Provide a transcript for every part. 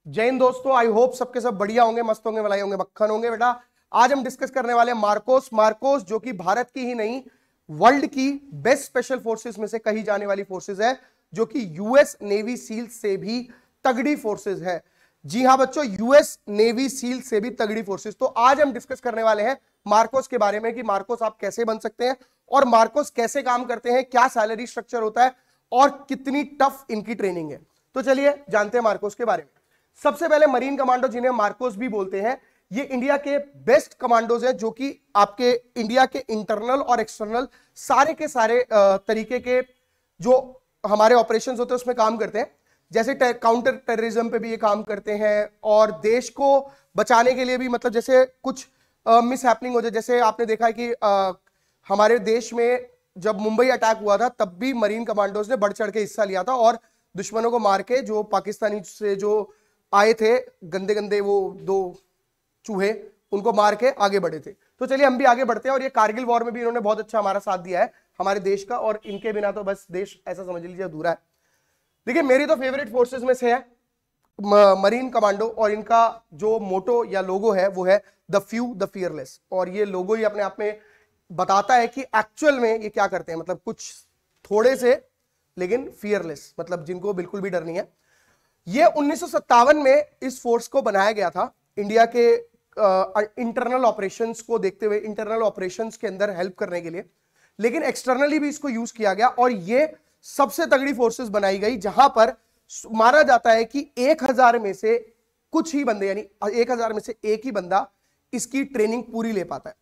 जय हिंद दोस्तों, I hope सबके सब बढ़िया होंगे, मस्त होंगे, मलाई होंगे, मक्खन होंगे। बेटा आज हम डिस्कस करने वाले हैं मार्कोस जो कि भारत की ही नहीं वर्ल्ड की बेस्ट स्पेशल फोर्सेस में से कही जाने वाली फोर्सेस है, जो कि यूएस नेवी सील से भी तगड़ी फोर्सेस है। जी हां बच्चों, यूएस नेवी सील से भी तगड़ी फोर्सेस। तो आज हम डिस्कस करने वाले हैं मार्कोस के बारे में कि मार्कोस आप कैसे बन सकते हैं और मार्कोस कैसे काम करते हैं, क्या सैलरी स्ट्रक्चर होता है और कितनी टफ इनकी ट्रेनिंग है। तो चलिए जानते हैं मार्कोस के बारे में। सबसे पहले मरीन कमांडो, जिन्हें मार्कोस भी बोलते हैं, ये इंडिया के बेस्ट कमांडोज हैं, जो कि आपके इंडिया के इंटरनल और एक्सटर्नल सारे के सारे तरीके के जो हमारे ऑपरेशंस होते हैं उसमें काम करते हैं। जैसे काउंटर टेररिज्म पे भी ये काम करते हैं और देश को बचाने के लिए भी, मतलब जैसे कुछ मिस हैपनिंग हो जाए, जैसे आपने देखा है कि हमारे देश में जब मुंबई अटैक हुआ था तब भी मरीन कमांडोज ने बढ़ चढ़ के हिस्सा लिया था और दुश्मनों को मार के, जो पाकिस्तानी से जो आए थे गंदे गंदे वो दो चूहे, उनको मार के आगे बढ़े थे। तो चलिए हम भी आगे बढ़ते हैं। और ये कारगिल वॉर में भी इन्होंने बहुत अच्छा हमारा साथ दिया है हमारे देश का, और इनके बिना तो बस देश ऐसा समझ लीजिए अधूरा है। देखिए मेरी तो फेवरेट फोर्सेस में से है मरीन कमांडो, और इनका जो मोटो या लोगो है वो है द फ्यू द फियरलेस। और ये लोगो ही अपने आप में बताता है कि एक्चुअल में ये क्या करते हैं, मतलब कुछ थोड़े से लेकिन फियरलेस, मतलब जिनको बिल्कुल भी डर नहीं है। ये 1957 में इस फोर्स को बनाया गया था इंडिया के इंटरनल ऑपरेशंस को देखते हुए, इंटरनल ऑपरेशंस के अंदर हेल्प करने के लिए, लेकिन एक्सटर्नली भी इसको यूज किया गया। और ये सबसे तगड़ी फोर्सेस बनाई गई, जहां पर माना जाता है कि 1000 में से कुछ ही बंदे, यानी 1000 में से एक ही बंदा इसकी ट्रेनिंग पूरी ले पाता है।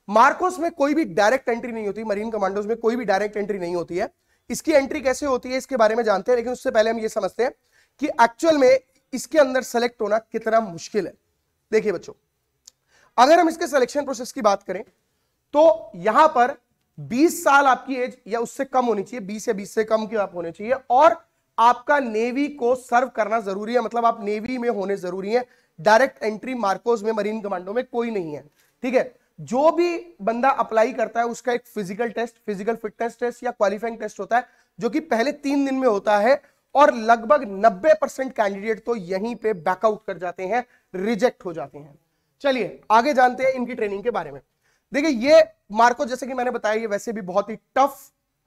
मार्कोस में कोई भी डायरेक्ट एंट्री नहीं होती, मरीन कमांडोज में कोई भी डायरेक्ट एंट्री नहीं होती है। इसकी एंट्री कैसे होती है इसके बारे में जानते हैं, लेकिन उससे पहले हम ये समझते हैं कि एक्चुअल में इसके अंदर सेलेक्ट होना कितना मुश्किल है। देखिए बच्चों, अगर हम इसके सिलेक्शन प्रोसेस की बात करें तो यहां पर 20 साल आपकी एज या उससे कम होनी चाहिए, 20 या 20 से कम की आप होने चाहिए, और आपका नेवी को सर्व करना जरूरी है, मतलब आप नेवी में होने जरूरी है। डायरेक्ट एंट्री मार्कोस में, मरीन कमांडो में कोई नहीं है। ठीक है, जो भी बंदा अप्लाई करता है उसका एक physical test, physical fitness test या क्वालिफाइंग टेस्ट होता है, जो कि पहले 3 दिन में होता है, और लगभग 90% कैंडिडेट तो यहीं पे बैकआउट कर जाते हैं, रिजेक्ट हो जाते हैं। चलिए आगे जानते हैं इनकी ट्रेनिंग के बारे में। देखिए ये मार्को, जैसे कि मैंने बताया, ये वैसे भी बहुत ही टफ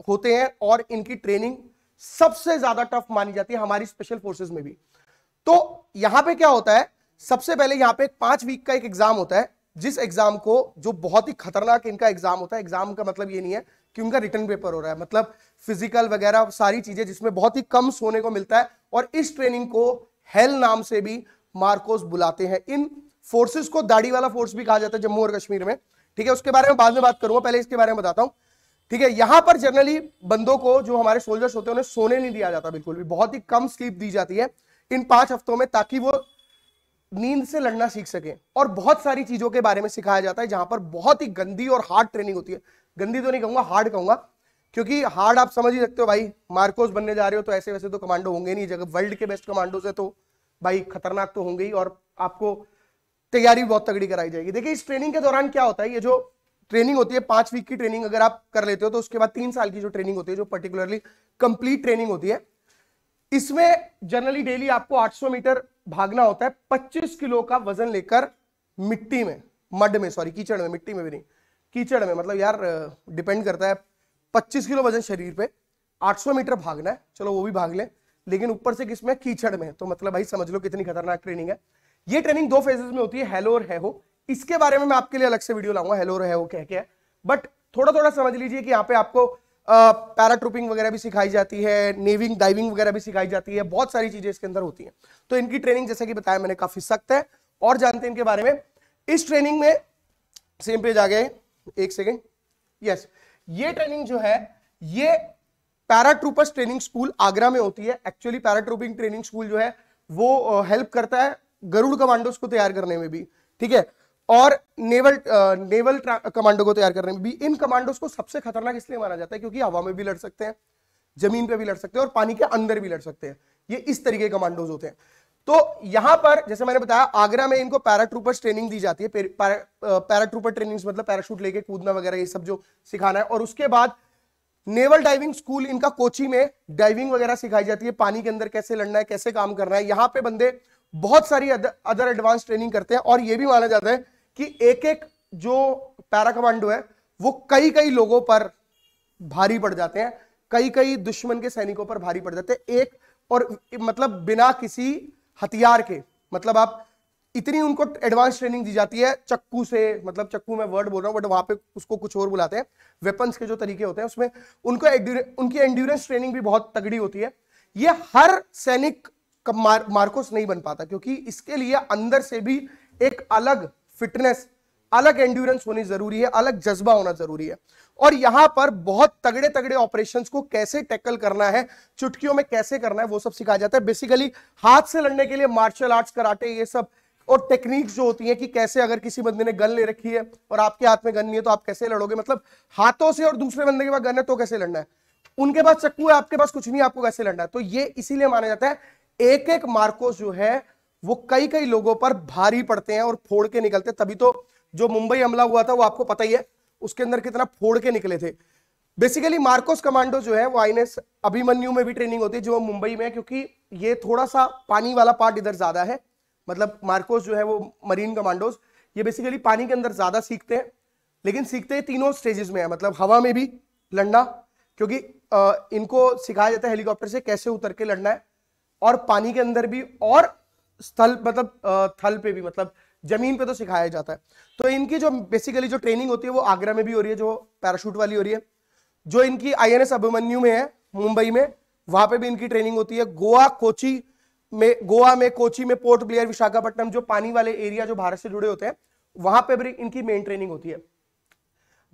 होते हैं और इनकी ट्रेनिंग सबसे ज्यादा टफ मानी जाती है हमारी स्पेशल फोर्सेस में भी। तो यहां पे क्या होता है, सबसे पहले यहां पे 5 वीक का एक एग्जाम होता है, जिस एग्जाम को, जो बहुत ही खतरनाक इनका एग्जाम होता है। एग्जाम का मतलब ये नहीं है कि उनका रिटर्न पेपर हो रहा है, मतलब फिजिकल वगैरह सारी चीजें जिसमें बहुत ही कम सोने को मिलता है। और इस ट्रेनिंग को हेल नाम से भी मार्कोस बुलाते हैं। इन फोर्सेस को दाढ़ी वाला फोर्स भी कहा जाता है जम्मू और कश्मीर में। ठीक है, उसके बारे में बाद में बात करूंगा, पहले इसके बारे में बताता हूं। ठीक है, यहां पर जनरली बंदों को, जो हमारे सोल्जर्स होते हैं, उन्हें सोने नहीं दिया जाता बिल्कुल भी, बहुत ही कम स्लीप दी जाती है इन 5 हफ्तों में, ताकि वो नींद से लड़ना सीख सके। और बहुत सारी चीजों के बारे में सिखाया जाता है, जहां पर बहुत ही गंदी और हार्ड ट्रेनिंग होती है। गंदी तो नहीं कहूंगा, हार्ड कहूंगा, क्योंकि हार्ड आप समझ ही सकते हो भाई, मार्कोस बनने जा रहे हो तो ऐसे वैसे तो कमांडो होंगे नहीं। जगह वर्ल्ड के बेस्ट कमांडोज है तो भाई खतरनाक तो होंगे ही, और आपको तैयारी बहुत तगड़ी कराई जाएगी। देखिए इस ट्रेनिंग के दौरान क्या होता है, ये जो ट्रेनिंग होती है 5 वीक की ट्रेनिंग अगर आप कर लेते हो तो उसके बाद 3 साल की जो ट्रेनिंग होती है, जो पर्टिकुलरली कंप्लीट ट्रेनिंग होती है, इसमें जनरली डेली आपको 800 मीटर भागना होता है, 25 किलो का वजन लेकर मिट्टी में, मड में, सॉरी कीचड़ में, मिट्टी में भी नहीं, कीचड़ में, मतलब यार डिपेंड करता है। 25 किलो वजन शरीर पे, 800 मीटर भागना है, चलो वो भी भाग ले, लेकिन ऊपर से किसमें, कीचड़ में। तो मतलब भाई समझ लो कितनी खतरनाक ट्रेनिंग है। ये ट्रेनिंग 2 फेजेस में होती है, हेलो और हैहो। इसके बारे में मैं आपके लिए अलग से वीडियो लाऊंगा, हेलो और हैहो क्या क्या है, बट थोड़ा थोड़ा समझ लीजिए कि यहाँ पे आपको पैराट्रूपिंग वगैरह भी सिखाई जाती है, नेविंग डाइविंग वगैरह भी सिखाई जाती है, बहुत सारी चीजें इसके अंदर होती हैं। तो इनकी ट्रेनिंग, जैसा कि बताया मैंने, काफी सख्त है। और जानते हैं इनके बारे में। इस ट्रेनिंग में, सेम पेज आ गए, एक सेकेंड, यस, ये ट्रेनिंग जो है, ये पैराट्रूपर्स ट्रेनिंग स्कूल आगरा में होती है। एक्चुअली पैराट्रूपिंग ट्रेनिंग स्कूल जो है वो हेल्प करता है गरुड़ कमांडोज को तैयार करने में भी, ठीक है, और नेवल कमांडो को तैयार करने में भी। इन कमांडोज को सबसे खतरनाक इसलिए माना जाता है क्योंकि हवा में भी लड़ सकते हैं, जमीन पे भी लड़ सकते हैं, और पानी के अंदर भी लड़ सकते हैं। ये इस तरीके के कमांडोज होते हैं। तो यहां पर जैसे मैंने बताया, आगरा में इनको पैराट्रूपर्स ट्रेनिंग दी जाती है। पैराट्रूपर ट्रेनिंग मतलब पैराशूट लेके कूदना वगैरह, ये सब जो सिखाना है। और उसके बाद नेवल डाइविंग स्कूल, इनका कोची में डाइविंग वगैरह सिखाई जाती है, पानी के अंदर कैसे लड़ना है, कैसे काम करना है। यहां पे बंदे बहुत सारी अदर एडवांस ट्रेनिंग करते हैं, और यह भी माना जाता है कि एक एक जो पैरा कमांडो है वो कई कई लोगों पर भारी पड़ जाते हैं, कई कई दुश्मन के सैनिकों पर भारी पड़ जाते हैं, एक और मतलब बिना किसी हथियार के। मतलब आप इतनी उनको एडवांस ट्रेनिंग दी जाती है चक्कू से, मतलब चक्कू में वर्ड बोल रहा हूं बट वहां पे उसको कुछ और बुलाते हैं, वेपन्स के जो तरीके होते हैं उसमें उनको उनकी एंड्योरेंस ट्रेनिंग भी बहुत तगड़ी होती है। ये हर सैनिक मार्कोस नहीं बन पाता, क्योंकि इसके लिए अंदर से भी एक अलग फिटनेस, अलग एंड्योरेंस होनी जरूरी है, अलग जज्बा होना जरूरी है। और यहां पर बहुत तगड़े तगड़े ऑपरेशंस को कैसे टैकल करना है, चुटकियों में कैसे करना है, वो सब सिखाया जाता है। बेसिकली हाथ से लड़ने के लिए मार्शल आर्ट्स, कराटे, ये सब, और टेक्निक्स जो होती है कि कैसे अगर किसी बंदे ने गन ले रखी है और आपके हाथ में गन नहीं है तो आप कैसे लड़ोगे, मतलब हाथों से, और दूसरे बंदे के पास गन है तो कैसे लड़ना है, उनके पास चक्कू है आपके पास कुछ नहीं, आपको कैसे लड़ना है। तो ये इसीलिए माना जाता है एक एक मार्कोस जो है वो कई कई लोगों पर भारी पड़ते हैं और फोड़ के निकलते हैं। तभी तो जो मुंबई हमला हुआ था वो आपको पता ही है, उसके अंदर कितना फोड़ के निकले थे। बेसिकली मार्कोस कमांडो जो है वो आईएनएस अभिमन्यु में भी ट्रेनिंग होती है जो मुंबई में है, क्योंकि ये थोड़ा सा पानी वाला पार्ट इधर ज्यादा है। मतलब मार्कोस जो है वो मरीन कमांडोज, ये बेसिकली पानी के अंदर ज्यादा सीखते हैं, लेकिन सीखते हैं तीनों स्टेजेस में है। मतलब हवा में भी लड़ना, क्योंकि इनको सिखाया जाता है हेलीकॉप्टर से कैसे उतर के लड़ना है, और पानी के अंदर भी, और स्थल मतलब थल पे भी, मतलब जमीन पे तो सिखाया जाता है। तो इनकी जो बेसिकली जो ट्रेनिंग होती है वो आगरा में भी हो रही है, जो पैराशूट वाली हो रही है। जो इनकी आईएनएस अभिमन्यु में है मुंबई में, वहां पे भी इनकी ट्रेनिंग होती है। गोवा में कोची में, पोर्ट ब्लेयर, विशाखापट्टनम, जो पानी वाले एरिया जो भारत से जुड़े होते हैं, वहां पे भी इनकी मेन ट्रेनिंग होती है।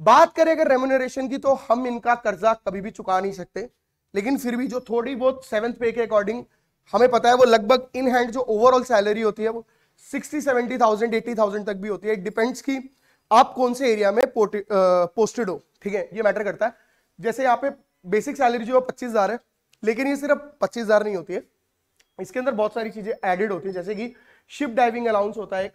बात करें अगर रेम्यूनरेशन की, तो हम इनका कर्जा कभी भी चुका नहीं सकते, लेकिन फिर भी जो थोड़ी बहुत 7th पे के अकॉर्डिंग हमें पता है, वो लगभग इन हैंड जो ओवरऑल सैलरी होती है वो 60-70,000 80,000 तक भी होती है। इट डिपेंड्स कि आप कौन से एरिया में पोस्टेड हो, ठीक है, ये मैटर करता है। जैसे यहाँ पे बेसिक सैलरी जो है 25,000 है, लेकिन ये सिर्फ 25,000 नहीं होती है, इसके अंदर बहुत सारी चीजें एडेड होती है, जैसे कि शिप डाइविंग अलाउंस होता है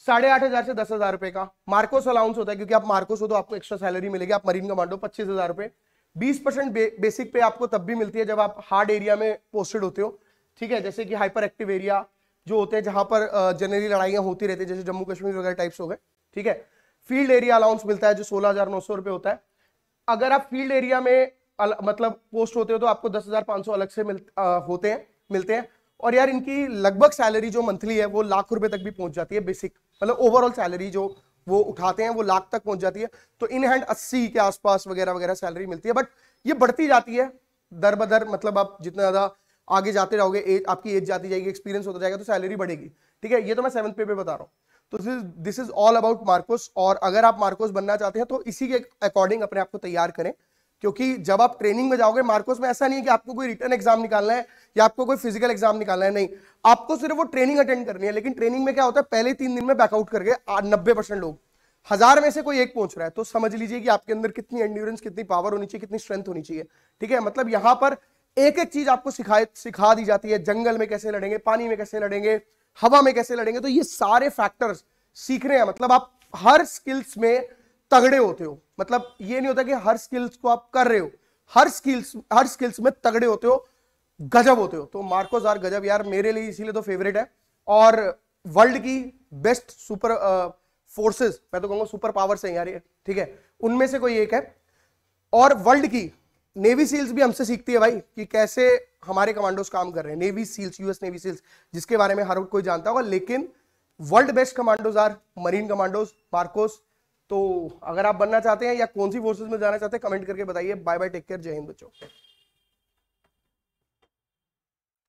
8,500 से 10,000 रुपए का, मार्कोस अलाउंस होता है, क्योंकि आप मार्कोस हो तो आपको एक्स्ट्रा सैलरी मिलेगी, आप मरीन कमांडो 25,000 रुपए, 20% बेसिक पे आपको तब भी मिलती है जब आप हार्ड एरिया में पोस्टेड होते हो, ठीक है, जैसे कि हाइपर एक्टिव एरिया जो होते हैं जहां पर जनरली लड़ाइयां होती रहती है, जैसे जम्मू कश्मीर वगैरह टाइप्स हो गए, ठीक है। फील्ड एरिया अलाउंस मिलता है जो 16,900 रुपए होता है। अगर आप फील्ड एरिया में मतलब पोस्ट होते हो तो आपको 10,500 अलग से मिलते हैं। और यार इनकी लगभग सैलरी जो मंथली है वो लाख रुपए तक भी पहुंच जाती है, बेसिक मतलब ओवरऑल सैलरी जो वो उठाते हैं वो लाख तक पहुंच जाती है। तो इन हैंड 80 के आसपास वगैरह वगैरह सैलरी मिलती है, बट ये बढ़ती जाती है दर बदर, मतलब आप जितना ज्यादा आगे जाते रहोगे, आपकी एज जाती जाएगी, एक्सपीरियंस होता जाएगा, तो सैलरी बढ़ेगी, ठीक है। ये तो मैं 7th पे बता रहा हूँ। तो this is all about Marcos. और अगर आप मार्कोस बनना चाहते हैं तो इसी के अकॉर्डिंग अपने आप को तैयार करें, क्योंकि जब आप ट्रेनिंग में जाओगे मार्कोस में, ऐसा नहीं है कि आपको कोई रिटर्न एग्जाम निकालना है या आपको कोई फिजिकल एग्जाम निकालना है, नहीं, आपको सिर्फ वो ट्रेनिंग अटेंड करनी है। लेकिन ट्रेनिंग में क्या होता है, पहले 3 दिन में बैकआउट कर गए 90% लोग, 1000 में से कोई एक पहुंच रहा है, तो समझ लीजिए कि आपके अंदर कितनी एंड्योरेंस, कितनी पावर होनी चाहिए, कितनी स्ट्रेंथ होनी चाहिए, ठीक है। मतलब यहां पर एक एक चीज आपको सिखा दी जाती है, जंगल में कैसे लड़ेंगे, पानी में कैसे लड़ेंगे, हवा में कैसे लड़ेंगे। तो ये सारे फैक्टर्स सीखने हैं, मतलब आप हर स्किल्स में तगड़े होते हो। मतलब ये नहीं होता कि हर स्किल्स को आप कर रहे हो, हर स्किल्स में तगड़े होते हो, गजब होते हो। तो मार्कोस आर गजब यार, मेरे लिए इसीलिए तो फेवरेट है। और वर्ल्ड की बेस्ट सुपर फोर्सेस, मैं तो कहूंगा सुपर पावर्स है यार ये, ठीक है, उनमें से कोई एक है। और वर्ल्ड की नेवी सील्स भी हमसे सीखती है भाई, कि कैसे हमारे कमांडोज काम कर रहे हैं। Navy SEALs, US navy SEALs, जिसके बारे में हर कोई जानता होगा, लेकिन world best commandos or marine commandos, MARCOS. तो अगर आप बनना चाहते हैं या कौन सी फोर्सेस में जाना चाहते हैं, कमेंट करके बताइए। बाय बाय, टेक केयर, जय हिंद बच्चों।